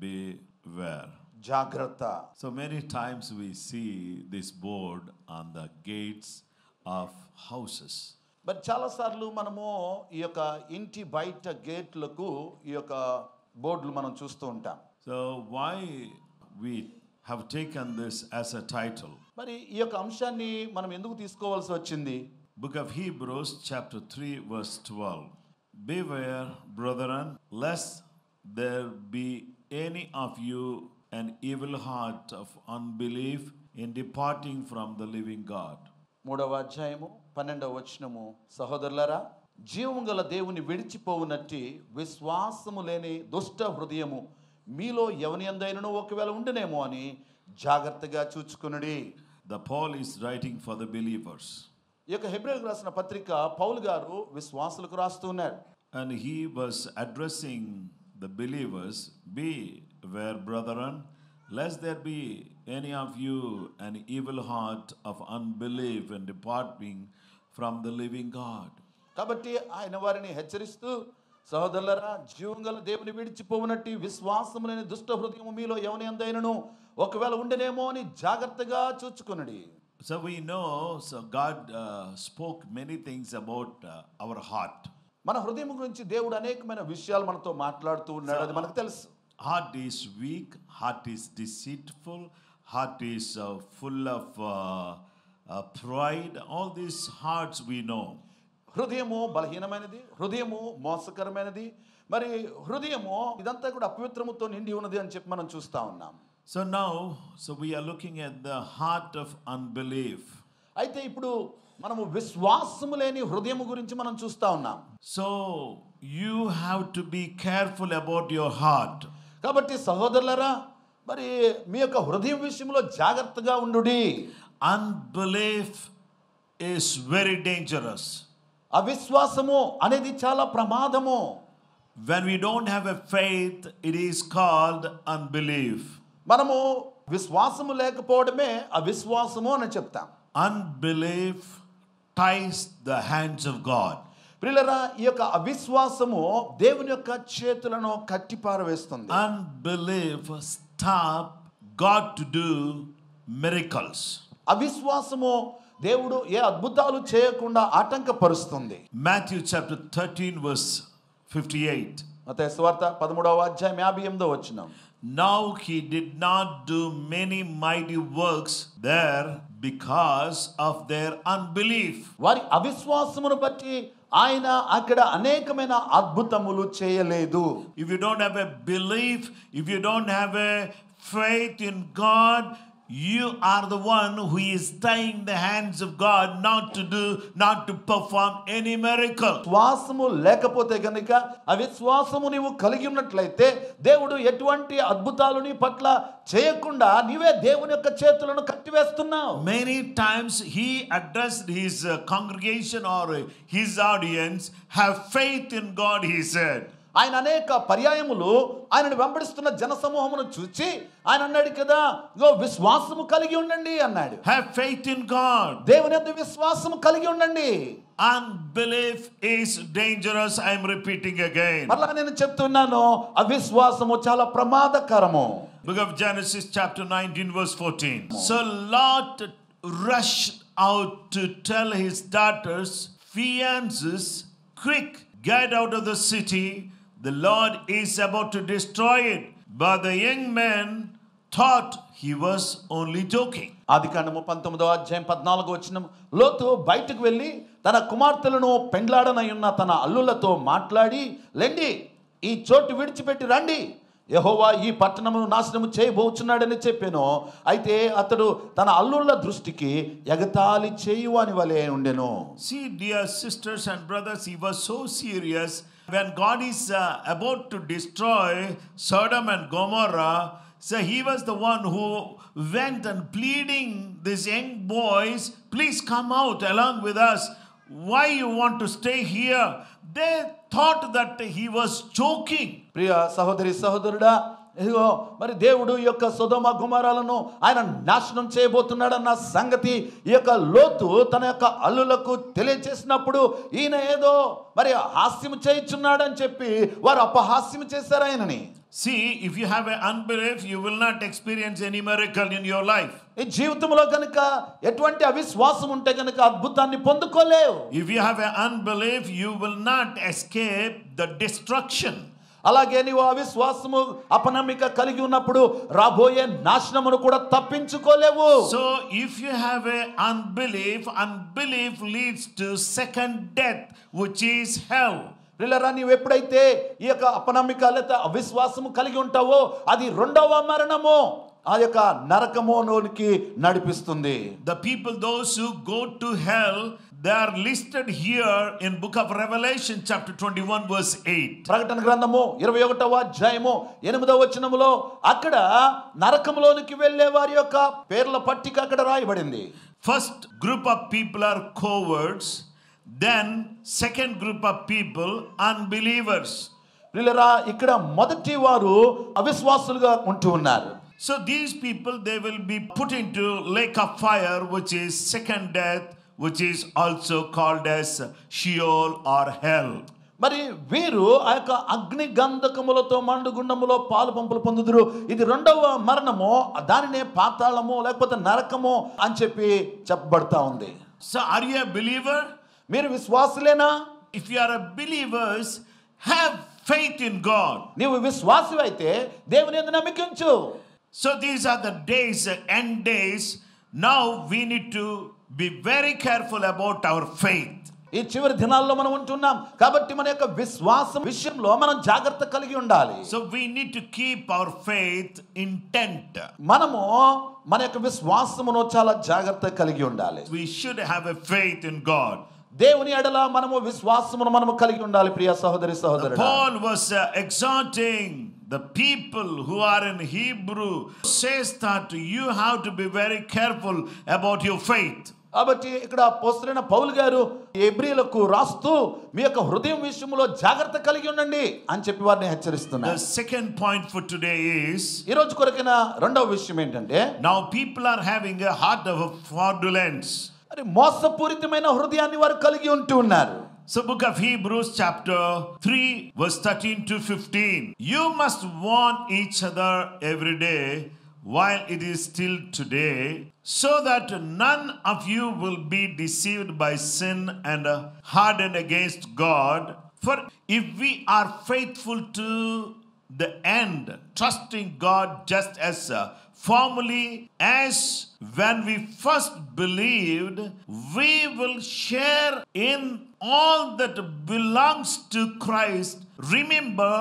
beware. జాగ్రత్త. So many times we see this board on the gates of houses. మరి చాలాసార్లు మనము ఈ యొక్క ఇంటి బయట గేట్లకు ఈ యొక్క బోర్డులు మనం చూస్తూ ఉంటాం. So why we have taken this as a title? మరి ఈ యొక్క అంశాన్ని మనం ఎందుకు తీసుకోవాల్సి వచ్చింది? Book of Hebrews chapter 3 verse 12. Beware, brethren, lest there be any of you an evil heart of unbelief in departing from the living God. 3వ అధ్యాయము 12వ వచనము, సహోదరులారా, జీవము గల దేవుని విడిచిపోవునట్టి విశ్వాసము లేని దుష్ట హృదయము మీలో ఎవని యందైనను ఒకవేళ ఉండునేమో అని జాగ్రత్తగా చూచుకొనుడి. The Paul is writing for the believers. ఈ యొక్క హెబ్రీయులకు రాసిన పత్రిక పౌలు గారు విశ్వాసులకు రాస్తూ ఉన్నారు. And he was addressing the believers, beware, brethren, lest there be any of you an evil heart of unbelief and departing from the living God. కాబట్టి ఆయన వారిని హెచ్చరిస్తూ, సహోదరులారా, జీవం గల దేవుని విడిచిపోవునట్టి విశ్వాసము లేని దుష్ట హృదయము మీలో ఎవని యందైనను ఒకవేళ ఉండనేమో అని జాగ్రత్తగా చూచుకొనుడి. So we know, so God spoke many things about our heart. మన హృదయం గురించి దేవుడు అనేకమైన విషయాలు మనతో మాట్లాడుతూ ఉన్నాడు, అది మనకు తెలుసు. Heart is weak, heart is deceitful, heart is full of pride. All these hearts we know. హృదయము బలహీనమైనది, హృదయము మోసకరమైనది, మరి హృదయము ఇదంతా కూడా అపవిత్రముతో నిండి ఉన్నది అని చెప్పి మనం చూస్తా ఉన్నాం. So now, we are looking at the heart of unbelief. అయితే ఇప్పుడు మనము విశ్వాసము లేని హృదయము గురించి మనం చూస్తా ఉన్నాం. So you have to be careful about your heart. కాబట్టి సహోదరులారా, మరి మీ యొక్క హృదయం విషయంలో జాగ్రత్తగా ఉండుడి. Unbelief is very dangerous. అవిశ్వాసము అనేది చాలా ప్రమాదము. When we don't have a faith, it is called unbelief. మనము విశ్వాసము లేకపోవడమే అవిశ్వాసము అని చెప్తాం. Unbelief ties the hands of God. ప్రియులారా, ఈ యొక్క అవిశ్వాసము దేవుని యొక్క చేతులను కట్టిపారవేస్తుంది. Unbelief stop God to do miracles. అవిశ్వాసము దేవుడు ఏ అద్భుతాలు చేయకుండా ఆటంకపరుస్తుంది. Matthew chapter 13 verse 58. మత్తయి సువార్త 13వ అధ్యాయం 58వ వచనం. Now he did not do many mighty works there because of their unbelief. వారి అవిశ్వాసమును బట్టి ఆయన అక్కడ అనేకమైన అద్భుతములు చేయలేదు. If you don't have a belief, if you don't have a faith in God, you are the one who is tying the hands of God not to perform any miracle. విశ్వాసము లేకపోతే గనుక, అవిశ్వాసము నీవు కలిగి ఉన్నట్లయితే దేవుడు ఎటువంటి అద్భుతాలు నీ పట్ల చేయకుండా నీవే దేవుని యొక్క చేతులను కట్టివేస్తున్నావు. Many times he addressed his congregation or his audience, have faith in God, he said. ఆయన అనేక పర్యాయములు ఆయనను వెంబడిస్తున్న జనసమూహమును చూచి ఆయన అన్నాడు కదా, విశ్వాసము కలిగి ఉండండి అన్నాడు. Have faith in God. దేవుని యందు విశ్వాసము కలిగి ఉండండి. Unbelief is dangerous. I am repeating again. మరలా నేను చెప్తున్నాను, అవిశ్వాసము చాలా ప్రమాదకరము. Book of Genesis chapter 19 verse 14. So Lot rushed out to tell his daughters, fiancés, quick, get out of the city. The Lord is about to destroy it. But the young man thought he was only joking. ఆదికాండము 19వ అధ్యాయం 14వ వచనం, లోతు బయటకు వెళ్ళి తన కుమార్తెలను పెండ్లాడనయున్న తన అల్లులతో మాట్లాడి, లెండి, ఈ చోటు విడిచిపెట్టి రండి, యెహోవా ఈ పట్టణమును నాశనము చేయబోచున్నాడని చెప్పాను. అయితే అతడు తన అల్లుళ్ళ దృష్టికి ఎగతాళి చేయువాని వలె ఉండెను. See, dear sisters and brothers, he was so serious. When God is about to destroy Sodom and Gomorrah, so he was the one who went and pleading these young boys, please come out along with us. Why you want to stay here? They thought that he was joking. ప్రియ సహోదరి సహోదరుడా, ఇదిగో మరి దేవుడు ఈ యొక్క సొదొమ గొమొర్రాలను ఆయన నాశనం చేయబోతున్నాడన్న సంగతి ఈ యొక్క లోతు తన యొక్క అల్లులకు తెలియచేసినప్పుడు ఈయన ఏదో మరి హాస్యం చేయుచున్నాడని చెప్పి వారు అపహాస్యం చేశారు ఆయనని. See, if you have an unbelief, you will not experience any miracle in your life. ఈ జీవితంలో గనుక ఎటువంటి అవిశ్వాసం ఉంటే గనుక అద్భుతాన్ని పొందుకోలేవు. If you have an unbelief, you will not escape the destruction. అలాగే నీవు అవిశ్వాసము అపనమ్మిక కలిగి ఉన్నప్పుడు రాబోయే నాశనమును కూడా తప్పించుకోలేవు. So if you have a unbelief leads to second death, which is hell. ప్రియులారా, నీవు ఎప్పుడైతే ఈ యొక్క అపనమ్మిక లేదా అవిశ్వాసము కలిగి ఉంటావో అది రెండవ మరణము, ఆ యొక్క నరకములోనికి నడిపిస్తుంది. The people, those who go to hell, they are listed here in book of Revelation chapter 21 verse 8. ప్రకటన గ్రంథము 21వ అధ్యాయము 8వ వచనములో అక్కడ నరకములోనికి వెళ్ళే వారి యొక్క పేర్ల పట్టిక అక్కడ రాయబడింది. First group of people are cowards, then second group of people unbelievers. ప్రియులారా, ఇక్కడ మొదటి వారు అవిశ్వాసులుగా ఉంటూ ఉన్నారు. So these people, they will be put into lake of fire, which is second death, which is also called as Sheol or hell. మరి వీరు ఆ యొక్క అగ్ని గంధకములతో మండుగుండములో పాలు పంపులు పొందుదురు. ఇది రెండవ మరణము, దానినే పాతాళము లేకపోతే నరకము అని చెప్పి చెప్పబడతా ఉంది. So are you a believer? మీరు విశ్వాసులేనా? If you are a believers, have faith in God. నీవు విశ్వాసి అయితే దేవుని యందు నమ్మిక ఉంచు. So these are the days, end days. Now we need to be very careful about our faith. ఈ చివరి దినాల్లో మనం ఉంటున్నాం కాబట్టి మన యొక్క విశ్వాసం విషయంలో మనం జాగ్రత్త కలిగి ఉండాలి. So we need to keep our faith intent. మనము మన యొక్క విశ్వాసమును చాలా జాగ్రత్త కలిగి ఉండాలి. We should have a faith in God. దేవుని ఎడల మనము విశ్వాసమును మనము కలిగి ఉండాలి. ప్రియ సహోదరి సహోదరుడా, Paul was exhorting the people who are in Hebrew, says that you have to be very careful about your faith. కాబట్టి ఇక్కడ అపోస్తలుడైన పౌలు గారు హెబ్రీయులకు రాస్తూ మీ యొక్క హృదయం విషయంలో జాగ్రత్త కలిగి ఉండండి అని చెప్పి వారిని హెచ్చరిస్తున్నారు. The second point for today is, ఈ రోజు కొరకైన రెండవ విషయం ఏంటంటే, now people are having a heart of fraudulence. మరి మోసపూరితమైన హృదయాన్ని వారు కలిగి ఉంటూ ఉన్నారు. So book of Hebrews chapter 3 verse 13 to 15. You must warn each other every day while it is still today, so that none of you will be deceived by sin and hardened against God. For if we are faithful to the end, trusting God just as firmly as when we first believed, we will share in all that belongs to Christ. Remember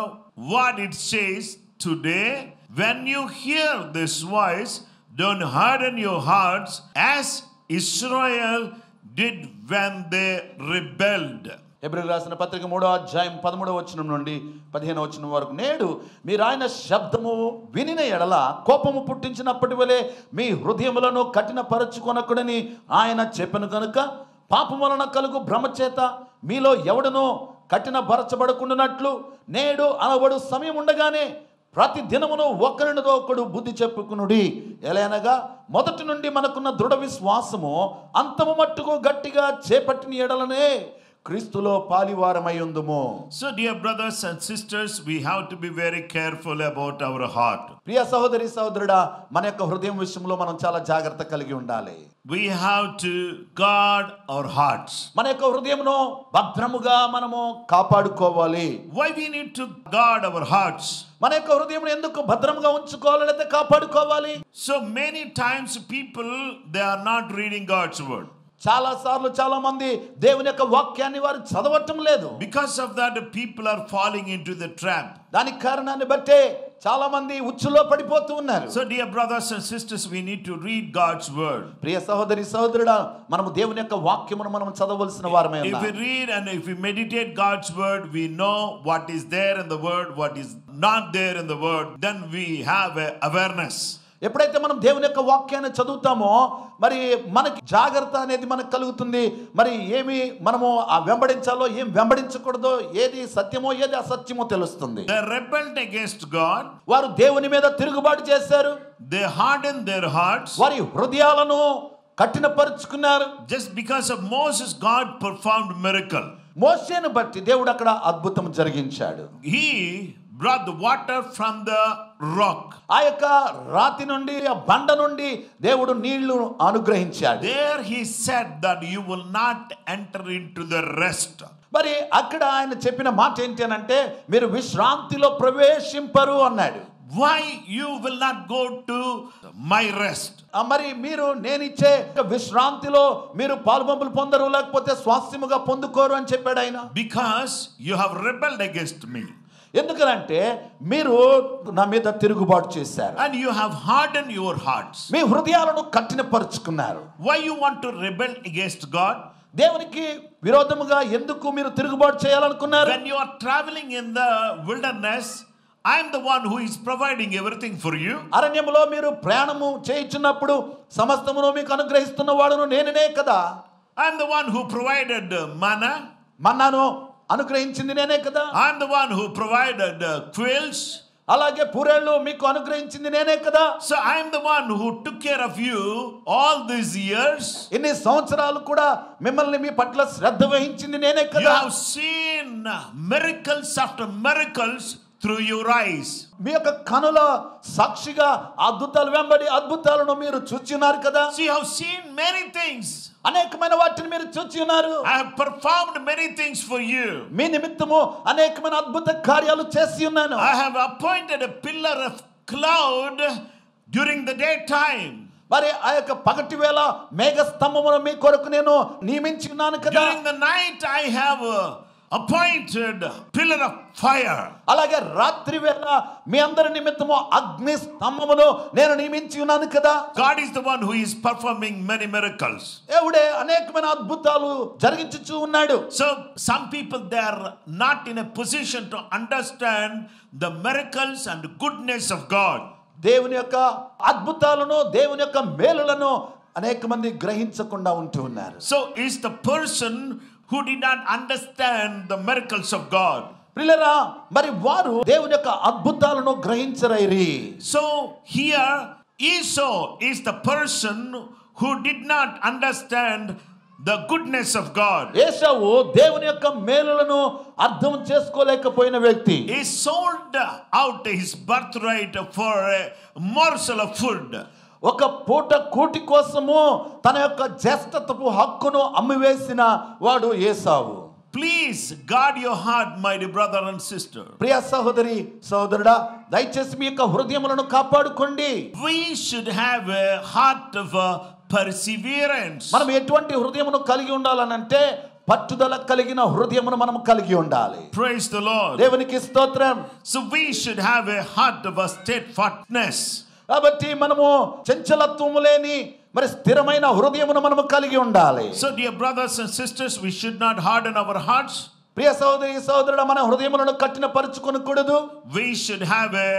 what it says today. When you hear this voice, don't harden your hearts as Israel did when they rebelled. హెబ్రీయులకు రాసిన పత్రిక 3వ అధ్యాయం 13వ వచనం నుండి 15వ వచనం వరకు, నేడు మీరు ఆయన శబ్దము వినిన ఎడల కోపము పుట్టించినప్పటి వలె మీ హృదయములను కఠినపరచుకొనకుడని ఆయన చెప్పెను కనుక పాపం వలన కలుగు భ్రమ చేత మీలో ఎవడనో కఠినపరచబడకుండానట్లు నేడు అనబడు సమయం ఉండగానే ప్రతి దినమును ఒకరినితో ఒకడు బుద్ధి చెప్పుకునుడి. ఎలానగా మొదటి నుండి మనకున్న దృఢ విశ్వాసము అంతము మట్టుకు గట్టిగా చేపట్టిన ఎడలనే క్రీస్తులో పాలివారమై ఉందుము. So dear brothers and sisters, we have to be very careful about our heart. ప్రియ సహోదరి సహోదరుడా, మన యొక్క హృదయం విషయంలో మనం చాలా జాగ్రత్త కలిగి ఉండాలి. We have to guard our hearts. మన యొక్క హృదయమును భద్రముగా మనము కాపాడుకోవాలి. Why we need to guard our hearts? మన యొక్క హృదయమును ఎందుకు భద్రముగా ఉంచుకోవాలి లేదా కాపాడుకోవాలి? So many times people, they are not reading God's word. చాలా సార్లు చాలా మంది దేవుని యొక్క వాక్యాన్ని వారు చదవటం లేదు. Because of that, people are falling into the trap. దానికి కారణాన్ని బట్టే చాలా మంది ఉచ్చులో పడిపోతూ ఉన్నారు. So dear brothers and sisters, we need to read God's word. ప్రియ సహోదరి సహోదరుడా, మనము దేవుని యొక్క వాక్యమును మనం చదవలసిన వారమే ఉన్నాం. If we read and if we meditate God's word, we know what is there in the word, what is not there in the word, then we have a awareness. ఎప్పుడైతే మనం దేవుని యొక్క వాక్యాన్ని చదువుతామో మరి మనకి జాగ్రత్త అనేది మనకు కలుగుతుంది. మరి ఏమి మనము వెంబడించాలో ఏం వెంబడించకూడదో, ఏది సత్యమో ఏది అసత్యమో తెలుస్తుంది. They rebelled against God. వారు దేవుని మీద తిరుగుబాటు చేశారు. They hardened their hearts. వారి హృదయాలను కఠినపరుచుకున్నారు. Just because of Moses, God performed miracle. మోషేను బట్టి దేవుడు అక్కడ అద్భుతం జరిగించాడు. He brought the water from the rock. ఆ యొక్క రాతి నుండి, ఆ బండ నుండి దేవుడు నీళ్లు అనుగ్రహించాడు. There he said that you will not enter into the rest. మరి అక్కడ ఆయన చెప్పిన మాట ఏంటి అని అంటే, మీరు విశ్రాంతిలో ప్రవేశింపరు అన్నాడు. Why you will not go to my rest? మరి మీరు నేనిచ్చే విశ్రాంతిలో మీరు పాలుపంపులు పొందరు, లేకపోతే స్వాస్థ్యముగా పొందుకోరు అని చెప్పాడు ఆయన. Because you have rebelled against me. ఎందుకంటే మీరు నా మీద తిరుగుబాటు చేశారు. And you have hardened your hearts. మీ హృదయాలను కఠినపరుచుకున్నారు. Why you want to rebel against God? దేవునికి విరోధముగా ఎందుకు మీరు తిరుగుబాటు చేయాలనుకున్నారు? When you are traveling in the wilderness, I am the one who is providing everything for you. అరణ్యములో మీరు ప్రయాణము చేయుచున్నప్పుడు సమస్తమును మీకు అనుగ్రహిస్తున్న వాడును నేనే కదా. I am the one who provided manna. మన్నాను అనుగ్రహించింది నేనే కదా. I am the one who provided quails. అలాగే పూరేళ్ళు మీకు అనుగ్రహించింది నేనే కదా. So I am the one who took care of you all these years. ఇన్ని సంవత్సరాలు కూడా మిమ్మల్ని మీ పట్ల శ్రద్ధ వహించింది నేనే You కదా. have seen miracles after miracles through your eyes. మీ యొక్క కనుల సాక్షిగా అద్భుతాలు వెంబడి అద్భుతాలను మీరు చూచున్నారు కదా. So you have seen many things. అనేకమైన వాటిని మీరు చూచున్నారు. I have performed many things for you. మీ నిమిత్తము అనేకమైన అద్భుత కార్యాలు చేసి ఉన్నాను. I have appointed a pillar of cloud during the daytime. మరి ఆ యొక్క పగటి వేళ మేఘ స్తంభమును మీ కొరకు నేను నియమించి ఉన్నాను కదా. During the night I have appointed pillar of fire. అలాగే రాత్రి వేళ మీ అందరి నిమిత్తము అగ్ని స్తంభమును నేను నియమించి ఉన్నాను కదా. God is the one who is performing many miracles. దేవుడే అనేకమైన అద్భుతాలు జరిగించుచూ ఉన్నాడు. So some people, they are not in a position to understand the miracles and goodness of God. దేవుని యొక్క అద్భుతాలను, దేవుని యొక్క మేలులను అనేక మంది గ్రహించకుండా ఉంటూ ఉన్నారు. So is the person who did not understand the miracles of God. ప్రియులారా, మరి వారు దేవుని యొక్క అద్భుతాలను గ్రహించరైరి. So here Esau is the person who did not understand the goodness of God. ఏశావు దేవుని యొక్క మేలులను అర్థం చేసుకోలేకపోయిన వ్యక్తి. He sold out his birthright for a morsel of food. ఒక పూట కూటి కోసము తన యొక్క జ్యేష్ఠత్వపు హక్కును అమ్మివేసిన వాడు ఏశావు. Please guard your heart, my dear brother and sister. ప్రియ సహోదరి సహోదరుడా, దయచేసి మీ యొక్క హృదయములను కాపాడుకోండి. We should have a heart of perseverance. మనం ఎటువంటి హృదయమును కలిగి ఉండాలనంటే పట్టుదల కలిగిన హృదయమును మనం కలిగి ఉండాలి. Praise the Lord. దేవునికి స్తోత్రం. So we should have a heart of steadfastness. కాబట్టి మనము చంచలత్వము లేని మరి స్థిరమైన హృదయమును మనము కలిగి ఉండాలి. So dear brothers and sisters, we should not harden our hearts. ప్రియ సహోదరి సహోదరుడా, మన హృదయములను కఠినపరుచుకొనకూడదు. We should have a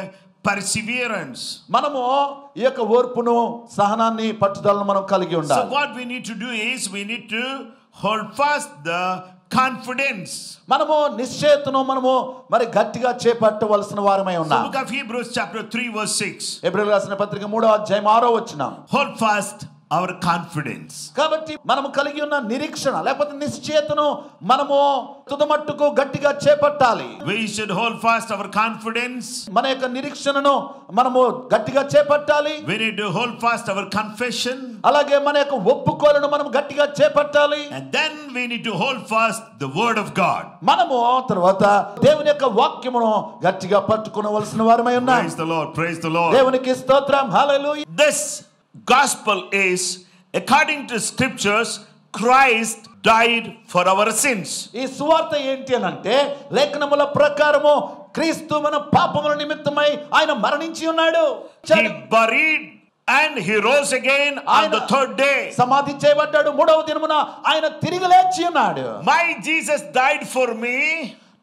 perseverance. మనము ఈ యొక్క ఓర్పును, సహనాన్ని, పట్టుదలను మనం కలిగి So ఉండాలి. what we need to do is we need to hold fast the confidence. మనము నిశ్చయతను మనము మరి గట్టిగా చేపట్టవలసిన వారమై The ఉన్నాం. book of Hebrews chapter 3 verse 6. హెబ్రీయులకు రాసిన పత్రిక 3వ అధ్యాయం 6వ వచనం. Hold fast our confidence. కాబట్టి మనము కలిగి ఉన్న నిరీక్షణ లేకపోతే నిశ్చయతను మనము తుదమట్టుకు గట్టిగా చేపట్టాలి. We should hold fast our confidence. మన యొక్క నిరీక్షణను మనము గట్టిగా చేపట్టాలి. We need to hold fast our confession. అలాగే మన యొక్క ఒప్పుకోలను మనం గట్టిగా చేపట్టాలి. And then we need to hold fast the word of God. మనము తర్వాత దేవుని యొక్క వాక్యమును గట్టిగా పట్టుకోవలసిన వారమై ఉన్నాం. Praise the Lord. Praise the Lord. దేవునికి స్తోత్రం. హల్లెలూయా. This gospel is, according to scriptures, Christ died for our sins. ఈ సువార్త ఏంటి అనంటే లేఖనముల ప్రకారము క్రీస్తు మన పాపముల నిమిత్తమై ఆయన మరణించి ఉన్నాడు. He buried and he rose again on the third day. సమాధి చేయబడ్డాడు. 3వ దినమున ఆయన తిరిగి లేచి ఉన్నాడు. My Jesus died for me.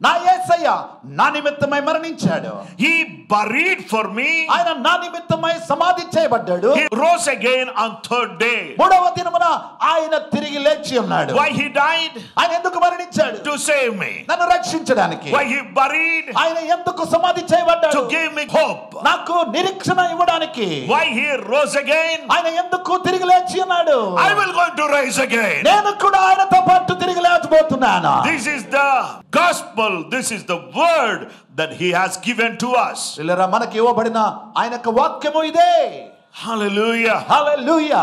నా యేసయ్య నా నిమిత్తమై మరణించాడు. He buried for me. ఆయన నా నిమిత్తమై సమాధి చేయబడ్డాడు. He rose again on third day. మూడవ దినమున ఆయన తిరిగి లేచి ఉన్నాడు. Why he died? ఆయన ఎందుకు మరణించాడు? To save me. నన్ను రక్షించడానికి. Why he buried? ఆయన ఎందుకు సమాధి చేయబడ్డాడు? To give me hope. నాకు నిరీక్షణ ఇవ్వడానికి. Why he rose again? ఆయన ఎందుకు తిరిగి లేచి ఉన్నాడు? I will going to rise again. నేను కూడా ఆయనతో పాటు తిరిగి లేచబోతున్నాను. This is the gospel. This is the word that he has given to us. పిల్లరా, మనకి ఇవ్వబడిన ఆయన యొక్క వాక్యము ఇదే. Hallelujah. Hallelujah.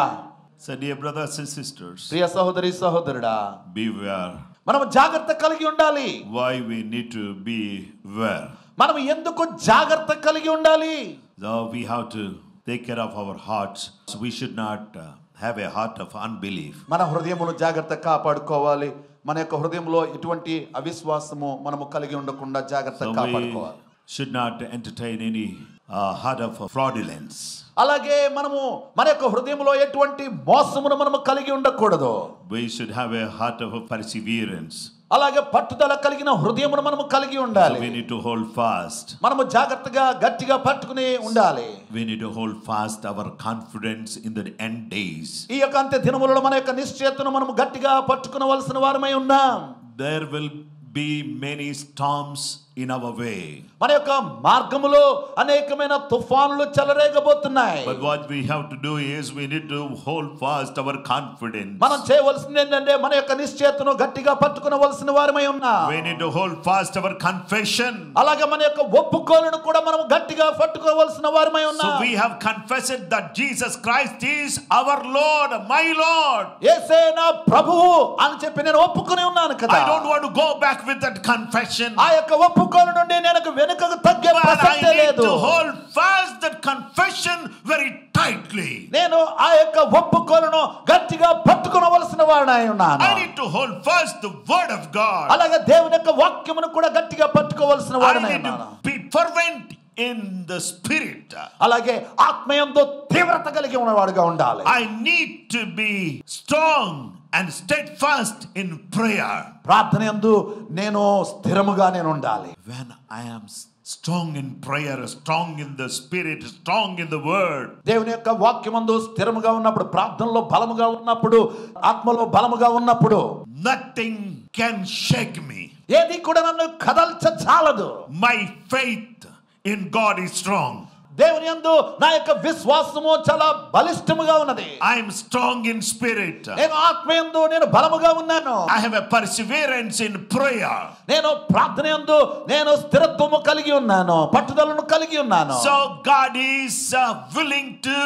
So dear brothers and sisters, ప్రియ సహోదరి సహోదరుడా, beware. మనం జాగ్రత్త కలిగి ఉండాలి. Why we need to beware? మనం ఎందుకు జాగ్రత్త కలిగి ఉండాలి? So we have to take care of our hearts. So we should not have a heart of unbelief. మన హృదయమును జాగ్రత్త కాపాడుకోవాలి. మన యొక్క హృదయంలో ఎటువంటి అవిశ్వాసము మనము కలిగి ఉండకుండా జాగ్రత్త So కాపాడుకోవాలి. we should not entertain any heart of fraudulence. అలాగే మనము మన యొక్క హృదయంలో ఎటువంటి మోసమును మనము కలిగి ఉండకూడదు. We should have a heart of perseverance. అలాగే పట్టుదల కలిగిన హృదయమును మనము కలిగి ఉండాలి. So we need to hold fast. మనము జాగ్రత్తగా గట్టిగా పట్టుకుని ఉండాలి. We need to hold fast our confidence in the end days. ఈ యొక్క అంత్య దినములలో మన యొక్క నిశ్చయతను మనము గట్టిగా పట్టుకునవలసిన వారమై ఉన్నాం. There will be many storms in our way. మన యొక్క మార్గములో అనేకమైన తుఫానులు చెలరేగబోతున్నాయి. But what we have to do is we need to hold fast our confidence. మనం చేయవలసింది ఏంటంటే మన యొక్క నిశ్చయతను గట్టిగా పట్టుకునవలసిన వారమై ఉన్నాం. We need to hold fast our confession. అలాగే మన యొక్క ఒప్పుకోలును కూడా మనం గట్టిగా పట్టుకోవలసిన వారమై ఉన్నాం. So we have confessed that Jesus Christ is our Lord, my Lord. యేసే నా ప్రభువు అని చెప్పి నేను ఒప్పుకొని ఉన్నాను కదా. I don't want to go back with that confession. ఆ యొక్క ఒప్పుకోలు నుండి నేను వెనుకకు తగ్గే ప్రసక్తే I need లేదు. to hold fast that confession very tightly. నేను ఆ యొక్క ఒప్పుకోలును గట్టిగా పట్టుకొనవలసిన వాడనై ఉన్నాను. I need to hold fast the word of God. అలాగే దేవుని యొక్క వాక్యమును కూడా గట్టిగా పట్టుకోవలసిన I వాడనై need ఉన్నాను. to be fervent in the spirit. అలాగే ఆత్మయందు తీవ్రత కలిగి ఉన్నవాడుగా ఉండాలి. I need to be strong and steadfast in prayer. ప్రార్థనయందు నేను స్థిరముగా నేను ఉండాలి. When I am strong in prayer, strong in the spirit, strong in the word, దేవుని యొక్క వాక్యమందు స్థిరముగా ఉన్నప్పుడు, ప్రార్థనలో బలముగా ఉన్నప్పుడు, ఆత్మలో బలముగా ఉన్నప్పుడు nothing can shake me. ఏది కూడా నన్ను కదల్చజాలదు. My faith in God is strong. దేవుని యందు నా యొక్క విశ్వాసము చాలా బలిష్టముగా ఉన్నది. I am strong in spirit. నేను ఆత్మయందు నేను బలముగా ఉన్నాను. I have a perseverance in prayer. నేను ప్రార్థనయందు నేను స్థిరత్వము కలిగి ఉన్నాను, పట్టుదలను కలిగి ఉన్నాను. So God is willing to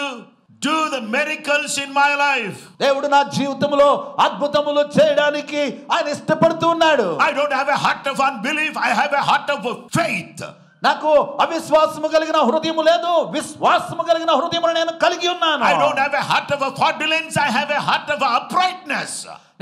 do the miracles in my life. దేవుడు నా జీవితంలో అద్భుతములు చేయడానికి ఆయన ఇష్టపడుతూ ఉన్నాడు. I don't have a heart of unbelief. I have a heart of faith. నాకు అవిశ్వాసము కలిగిన హృదయము లేదు, విశ్వాసము కలిగిన హృదయమును నేను కలిగి ఉన్నాను. I don't have a heart of a fraudulence. I have a heart of uprightness.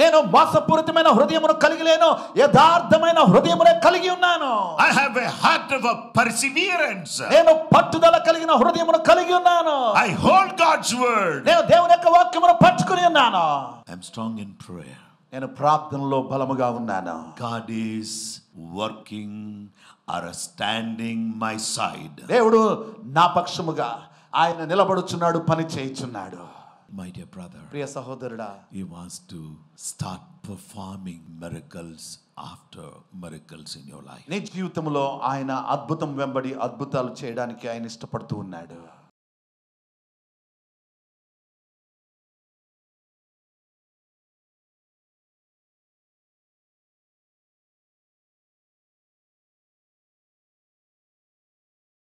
నేను మోసపూరితమైన హృదయమును కలిగి లేను, యథార్థమైన హృదయమునే కలిగి ఉన్నాను. I have a heart of a perseverance. నేను పట్టుదల కలిగిన హృదయమును కలిగి ఉన్నాను. I hold God's word. నేను దేవుని యొక్క వాక్యమును పట్టుకుని ఉన్నాను. I am strong in prayer. నేను ప్రార్థనలో బలముగా ఉన్నాను. God is working or standing my side. దేవుడు నా పక్షముగా ఆయన నిలబడుచున్నాడు, పని చేయుచున్నాడు. My dear brother, ప్రియ సహోదరుడా, he wants to start performing miracles after miracles in your life. నీ జీవితంలో ఆయన అద్భుతం వెంబడి అద్భుతాలు చేయడానికి ఆయన ఇష్టపడుతూ ఉన్నాడు.